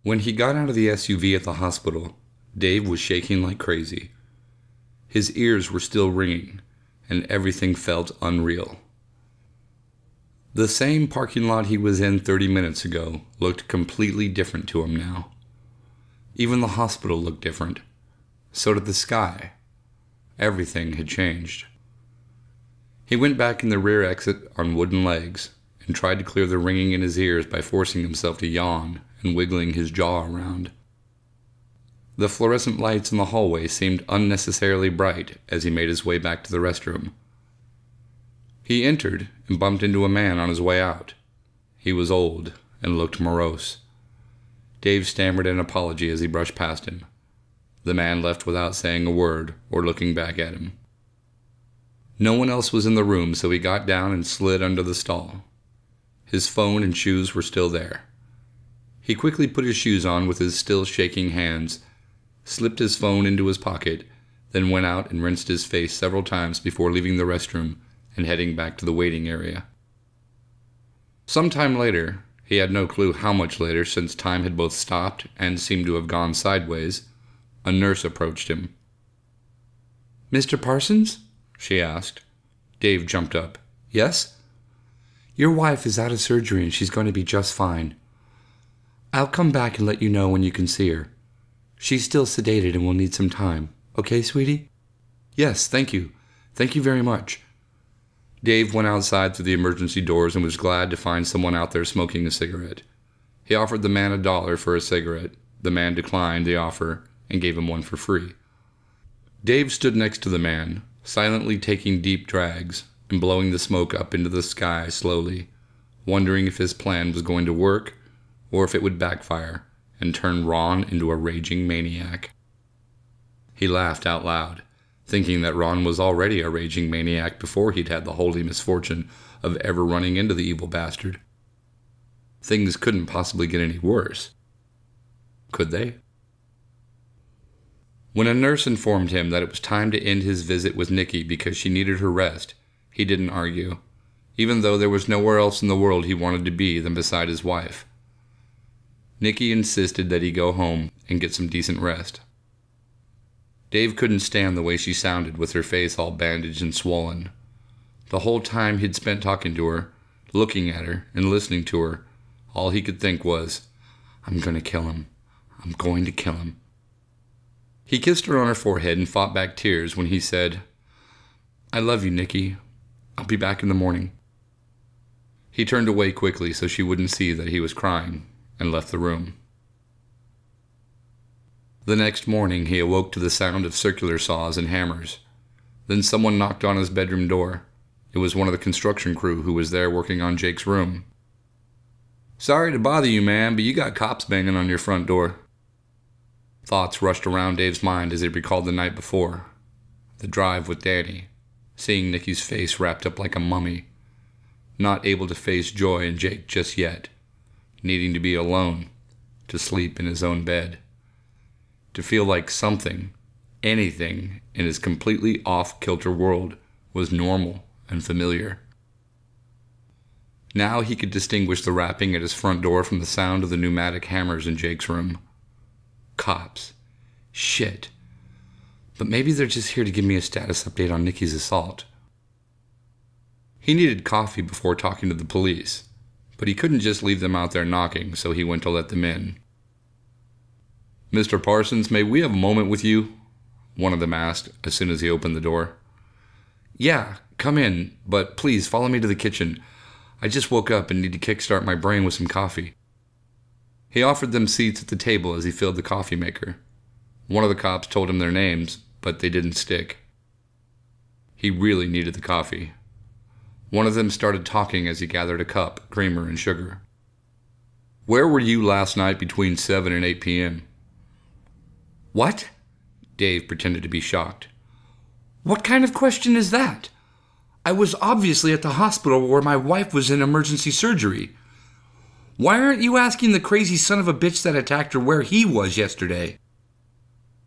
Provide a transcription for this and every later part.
When he got out of the SUV at the hospital, Dave was shaking like crazy. His ears were still ringing, and everything felt unreal. The same parking lot he was in 30 minutes ago looked completely different to him now. Even the hospital looked different. So did the sky. Everything had changed. He went back in the rear exit on wooden legs and tried to clear the ringing in his ears by forcing himself to yawn and wiggling his jaw around. The fluorescent lights in the hallway seemed unnecessarily bright as he made his way back to the restroom. He entered and bumped into a man on his way out. He was old and looked morose. Dave stammered an apology as he brushed past him. The man left without saying a word or looking back at him. No one else was in the room, so he got down and slid under the stall. His phone and shoes were still there. He quickly put his shoes on with his still shaking hands, slipped his phone into his pocket, then went out and rinsed his face several times before leaving the restroom and heading back to the waiting area. Sometime later, he had no clue how much later since time had both stopped and seemed to have gone sideways, a nurse approached him. "Mr. Parsons?" she asked. Dave jumped up. "Yes?" "Your wife is out of surgery and she's going to be just fine. I'll come back and let you know when you can see her. She's still sedated and will need some time. Okay, sweetie?" "Yes, thank you. Thank you very much." Dave went outside through the emergency doors and was glad to find someone out there smoking a cigarette. He offered the man $1 for a cigarette. The man declined the offer and gave him one for free. Dave stood next to the man, silently taking deep drags and blowing the smoke up into the sky slowly, wondering if his plan was going to work or if it would backfire and turn Ron into a raging maniac. He laughed out loud, thinking that Ron was already a raging maniac before he'd had the holy misfortune of ever running into the evil bastard. Things couldn't possibly get any worse. Could they? When a nurse informed him that it was time to end his visit with Nikki because she needed her rest, he didn't argue, even though there was nowhere else in the world he wanted to be than beside his wife. Nikki insisted that he go home and get some decent rest. Dave couldn't stand the way she sounded with her face all bandaged and swollen. The whole time he'd spent talking to her, looking at her, and listening to her, all he could think was, "I'm going to kill him. I'm going to kill him." He kissed her on her forehead and fought back tears when he said, "I love you, Nikki. I'll be back in the morning." He turned away quickly so she wouldn't see that he was crying and left the room. The next morning he awoke to the sound of circular saws and hammers. Then someone knocked on his bedroom door. It was one of the construction crew who was there working on Jake's room. "Sorry to bother you, man, but you got cops banging on your front door." Thoughts rushed around Dave's mind as he recalled the night before. The drive with Danny, seeing Nikki's face wrapped up like a mummy, not able to face Joy and Jake just yet, needing to be alone, to sleep in his own bed, to feel like something, anything, in his completely off-kilter world was normal and familiar. Now he could distinguish the rapping at his front door from the sound of the pneumatic hammers in Jake's room. Cops. Shit. But maybe they're just here to give me a status update on Nikki's assault. He needed coffee before talking to the police, but he couldn't just leave them out there knocking, so he went to let them in. "Mr. Parsons, may we have a moment with you?" one of them asked as soon as he opened the door. "Yeah, come in, but please follow me to the kitchen. I just woke up and need to kickstart my brain with some coffee." He offered them seats at the table as he filled the coffee maker. One of the cops told him their names, but they didn't stick. He really needed the coffee. One of them started talking as he gathered a cup, creamer, and sugar. "Where were you last night between 7 and 8 p.m.? "What?" Dave pretended to be shocked. "What kind of question is that? I was obviously at the hospital where my wife was in emergency surgery. Why aren't you asking the crazy son of a bitch that attacked her where he was yesterday?"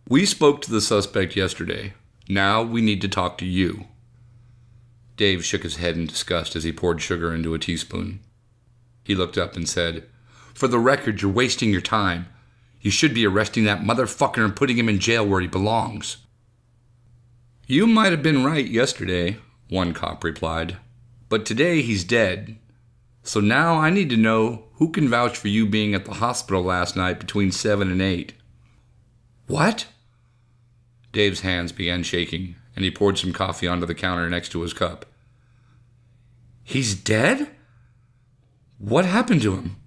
"We spoke to the suspect yesterday. Now we need to talk to you." Dave shook his head in disgust as he poured sugar into a teaspoon. He looked up and said, "For the record, you're wasting your time. You should be arresting that motherfucker and putting him in jail where he belongs." "You might have been right yesterday," one cop replied. "But today he's dead. So now I need to know who can vouch for you being at the hospital last night between 7 and 8. "What?" Dave's hands began shaking, and he poured some coffee onto the counter next to his cup. "He's dead? What happened to him?"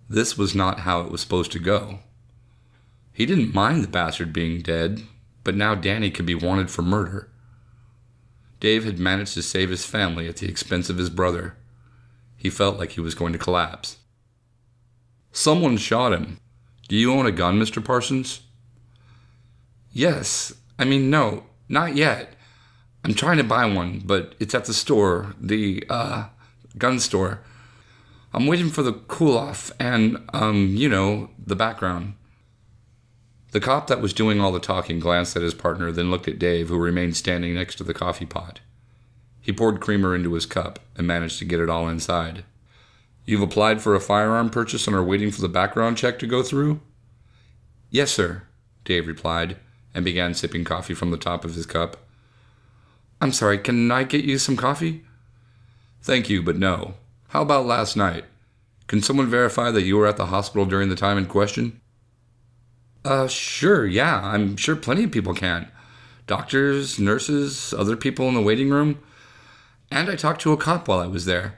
This was not how it was supposed to go. He didn't mind the bastard being dead, but now Danny could be wanted for murder. Dave had managed to save his family at the expense of his brother. He felt like he was going to collapse. "Someone shot him. Do you own a gun, Mr. Parsons?" "Yes. No, not yet. I'm trying to buy one, but it's at the store, the gun store. I'm waiting for the cool-off and, the background." The cop that was doing all the talking glanced at his partner, then looked at Dave, who remained standing next to the coffee pot. He poured creamer into his cup and managed to get it all inside. "You've applied for a firearm purchase and are waiting for the background check to go through?" "Yes, sir," Dave replied, and began sipping coffee from the top of his cup. "I'm sorry, can I get you some coffee?" "Thank you, but no. How about last night? Can someone verify that you were at the hospital during the time in question?" Sure, yeah. I'm sure plenty of people can. Doctors, nurses, other people in the waiting room. And I talked to a cop while I was there.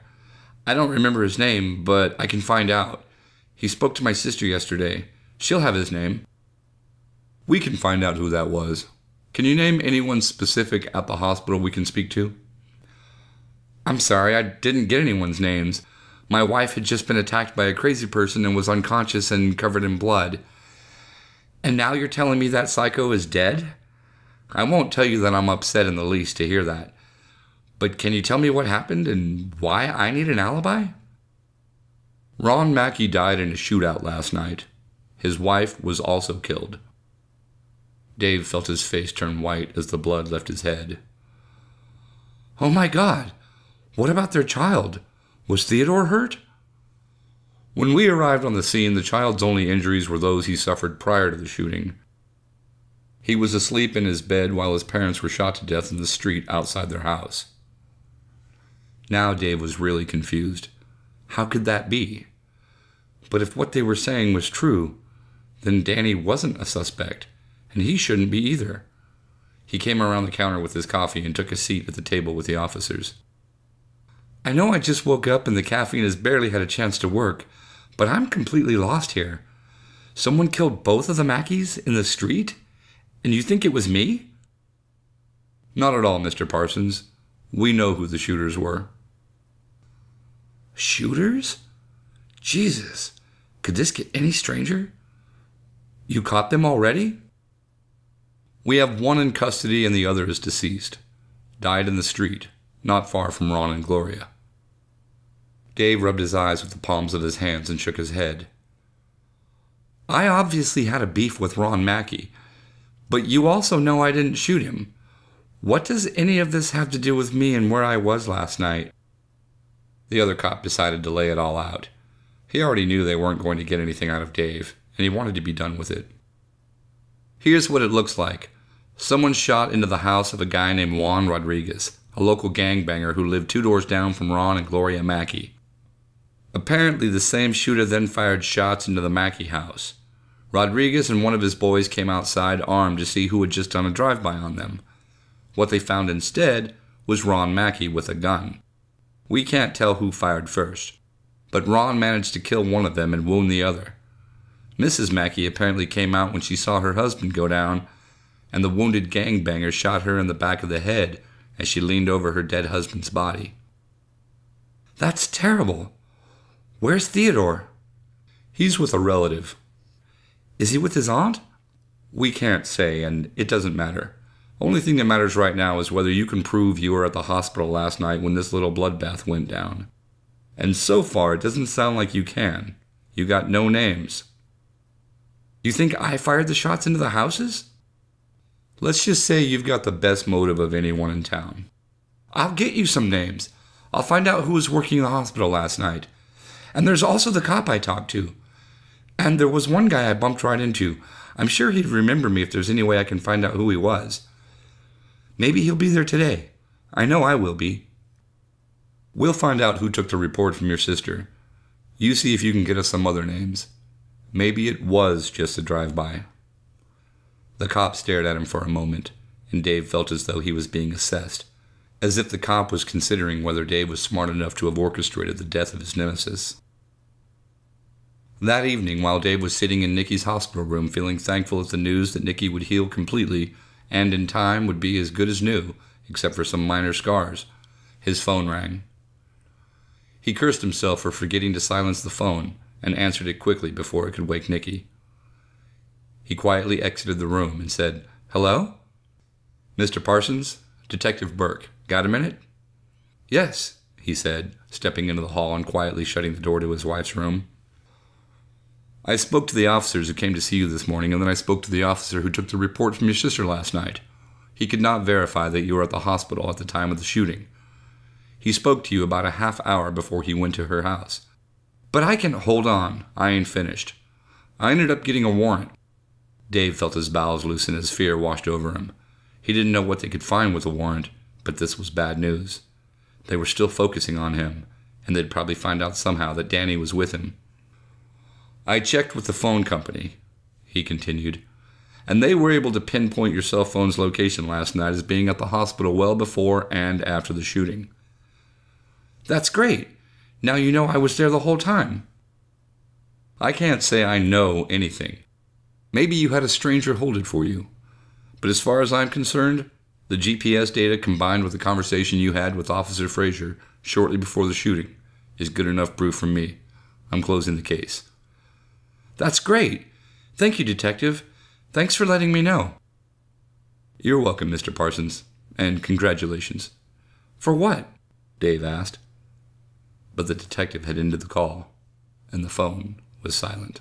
I don't remember his name, but I can find out. He spoke to my sister yesterday. She'll have his name." "We can find out who that was. Can you name anyone specific at the hospital we can speak to?" "I'm sorry, I didn't get anyone's names. My wife had just been attacked by a crazy person and was unconscious and covered in blood. And now you're telling me that psycho is dead? I won't tell you that I'm upset in the least to hear that. But can you tell me what happened and why I need an alibi?" "Ron Mackey died in a shootout last night. His wife was also killed." Dave felt his face turn white as the blood left his head. "Oh my God! What about their child? Was Theodore hurt?" "When we arrived on the scene, the child's only injuries were those he suffered prior to the shooting. He was asleep in his bed while his parents were shot to death in the street outside their house." Now Dave was really confused. How could that be? But if what they were saying was true, then Danny wasn't a suspect, and he shouldn't be either. He came around the counter with his coffee and took a seat at the table with the officers. "I know I just woke up and the caffeine has barely had a chance to work, but I'm completely lost here. Someone killed both of the Mackeys in the street? And you think it was me?" "Not at all, Mr. Parsons. We know who the shooters were." "Shooters? Jesus, could this get any stranger? You caught them already?" "We have one in custody and the other is deceased. Died in the street, not far from Ron and Gloria." Dave rubbed his eyes with the palms of his hands and shook his head. "I obviously had a beef with Ron Mackey, but you also know I didn't shoot him. What does any of this have to do with me and where I was last night?" The other cop decided to lay it all out. He already knew they weren't going to get anything out of Dave, and he wanted to be done with it. "Here's what it looks like. Someone shot into the house of a guy named Juan Rodriguez, a local gangbanger who lived 2 doors down from Ron and Gloria Mackey. Apparently, the same shooter then fired shots into the Mackey house. Rodriguez and one of his boys came outside armed to see who had just done a drive-by on them. What they found instead was Ron Mackey with a gun. We can't tell who fired first, but Ron managed to kill one of them and wound the other. Mrs. Mackey apparently came out when she saw her husband go down, and the wounded gangbanger shot her in the back of the head as she leaned over her dead husband's body." "That's terrible. Where's Theodore?" "He's with a relative." "Is he with his aunt?" "We can't say, and it doesn't matter. Only thing that matters right now is whether you can prove you were at the hospital last night when this little bloodbath went down. And so far, it doesn't sound like you can. You got no names." "You think I fired the shots into the houses?" "Let's just say you've got the best motive of anyone in town." "I'll get you some names. I'll find out who was working in the hospital last night. And there's also the cop I talked to. And there was one guy I bumped right into. I'm sure he'd remember me if there's any way I can find out who he was. Maybe he'll be there today. I know I will be. We'll find out who took the report from your sister. You see if you can get us some other names. Maybe it was just a drive-by." The cop stared at him for a moment, and Dave felt as though he was being assessed, as if the cop was considering whether Dave was smart enough to have orchestrated the death of his nemesis. That evening, while Dave was sitting in Nikki's hospital room feeling thankful at the news that Nikki would heal completely and in time would be as good as new, except for some minor scars, his phone rang. He cursed himself for forgetting to silence the phone and answered it quickly before it could wake Nikki. He quietly exited the room and said, "Hello? Mr. Parsons? Detective Burke. Got a minute?" "Yes," he said, stepping into the hall and quietly shutting the door to his wife's room. "I spoke to the officers who came to see you this morning, and then I spoke to the officer who took the report from your sister last night. He could not verify that you were at the hospital at the time of the shooting. He spoke to you about a half hour before he went to her house. But I can... Hold on, I ain't finished. I ended up getting a warrant." Dave felt his bowels loosen as fear washed over him. He didn't know what they could find with a warrant, but this was bad news. They were still focusing on him, and they'd probably find out somehow that Danny was with him. "I checked with the phone company," he continued, "and they were able to pinpoint your cell phone's location last night as being at the hospital well before and after the shooting." "That's great. Now you know I was there the whole time." "I can't say I know anything. Maybe you had a stranger hold it for you. But as far as I'm concerned, the GPS data combined with the conversation you had with Officer Frazier shortly before the shooting is good enough proof from me. I'm closing the case." "That's great. Thank you, Detective. Thanks for letting me know." "You're welcome, Mr. Parsons, and congratulations." "For what?" Dave asked. But the detective had ended the call, and the phone was silent.